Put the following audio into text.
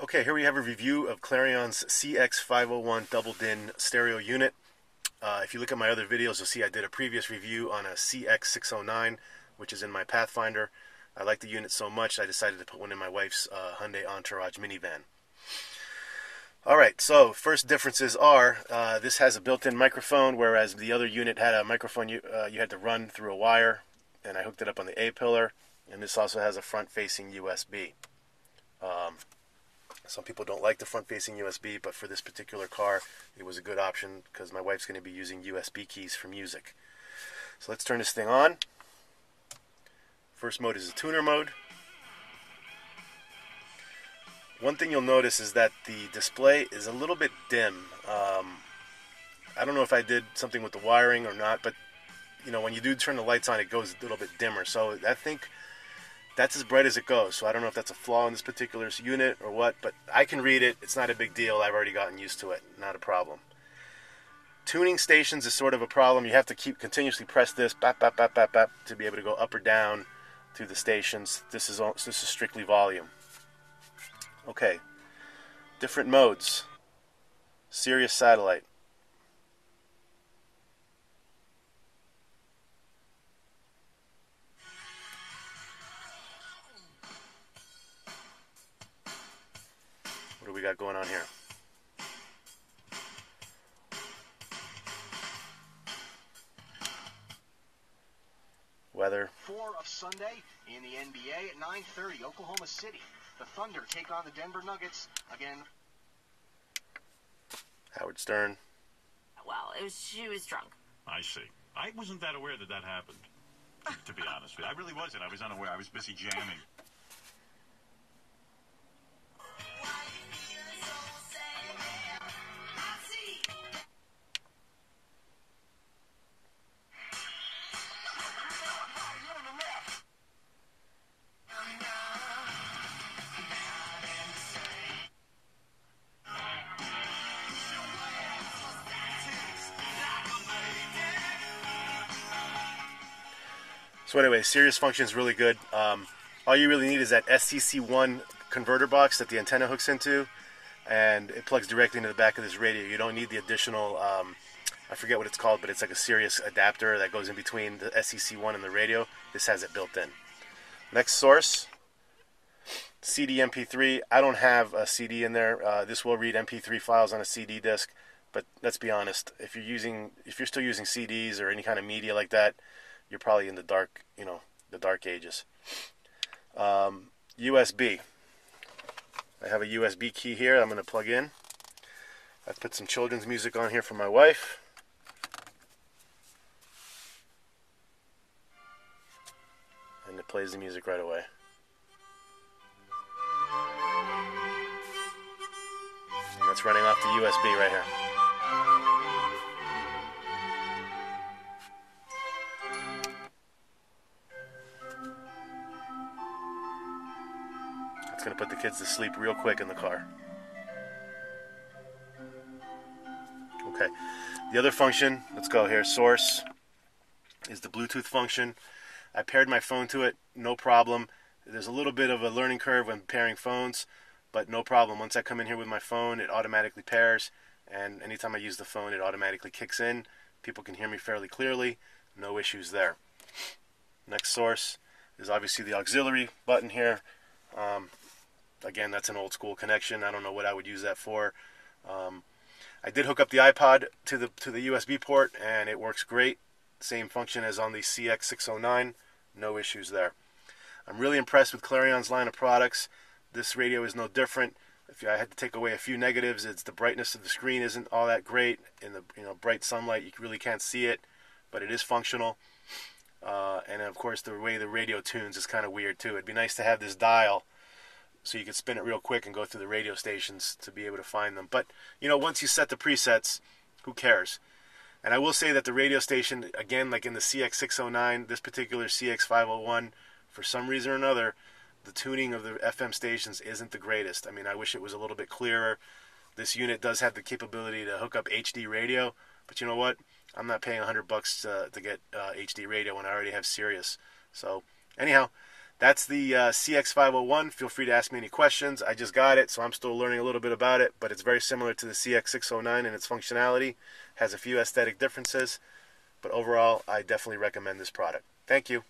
Okay, here we have a review of Clarion's CX 501 double DIN stereo unit. If you look at my other videos, you'll see I did a previous review on a CX 609, which is in my Pathfinder. I like the unit so much I decided to put one in my wife's Hyundai Entourage minivan. Alright, so first differences are this has a built-in microphone, whereas the other unit had a microphone you had to run through a wire, and I hooked it up on the A-pillar, and this also has a front-facing USB. Some people don't like the front-facing USB, but for this particular car, it was a good option because my wife's going to be using USB keys for music. So let's turn this thing on. First mode is the tuner mode. One thing you'll notice is that the display is a little bit dim. I don't know if I did something with the wiring or not, but you know, when you do turn the lights on, it goes a little bit dimmer. So I think that's as bright as it goes. So I don't know if that's a flaw in this particular unit or what, but I can read it. It's not a big deal. I've already gotten used to it. Not a problem. Tuning stations is sort of a problem. You have to continuously press this bap, bap, bap, bap, bap, to be able to go up or down to the stations. This is strictly volume. Okay. Different modes. Sirius satellite. What do we got going on here? Weather. 4 of Sunday in the NBA at 9:30, Oklahoma City. The Thunder take on the Denver Nuggets again. Howard Stern. Well, she was drunk. I see. I wasn't that aware that happened, to be honest with you. I really wasn't. I was unaware. I was busy jamming. So anyway, Sirius function is really good. All you really need is that STC1 converter box that the antenna hooks into, and it plugs directly into the back of this radio. You don't need the additional, I forget what it's called, but it's like a Sirius adapter that goes in between the STC1 and the radio. This has it built in. Next source, CD MP3. I don't have a CD in there. This will read MP3 files on a CD disc, but let's be honest, if you're still using CDs or any kind of media like that, you're probably in the dark, the dark ages. USB. I have a USB key here I'm going to plug in. I've put some children's music on here for my wife. And it plays the music right away. And that's running off the USB right here. It's going to put the kids to sleep real quick in the car. Okay. The other function, let's go here, source, is the Bluetooth function. I paired my phone to it, no problem. There's a little bit of a learning curve when pairing phones, but no problem. Once I come in here with my phone, it automatically pairs, and anytime I use the phone, it automatically kicks in. People can hear me fairly clearly. No issues there. Next source is obviously the auxiliary button here. Again, that's an old school connection. I don't know what I would use that for. I did hook up the iPod to the USB port, and it works great. Same function as on the CX609. No issues there. I'm really impressed with Clarion's line of products. This radio is no different. If I had to take away a few negatives, it's the brightness of the screen isn't all that great. In the bright sunlight, you really can't see it, but it is functional. And of course, the way the radio tunes is kind of weird too. It'd be nice to have this dial so you could spin it real quick and go through the radio stations to be able to find them. But, once you set the presets, who cares? And I will say that the radio station, again, like in the CX609, this particular CX501, for some reason or another, the tuning of the FM stations isn't the greatest. I mean, I wish it was a little bit clearer. This unit does have the capability to hook up HD radio, but you know what? I'm not paying $100 to get HD radio when I already have Sirius. So, anyhow, That's the CX501. Feel free to ask me any questions. I just got it, so I'm still learning a little bit about it, but it's very similar to the CX609 in its functionality. Has a few aesthetic differences, but overall, I definitely recommend this product. Thank you.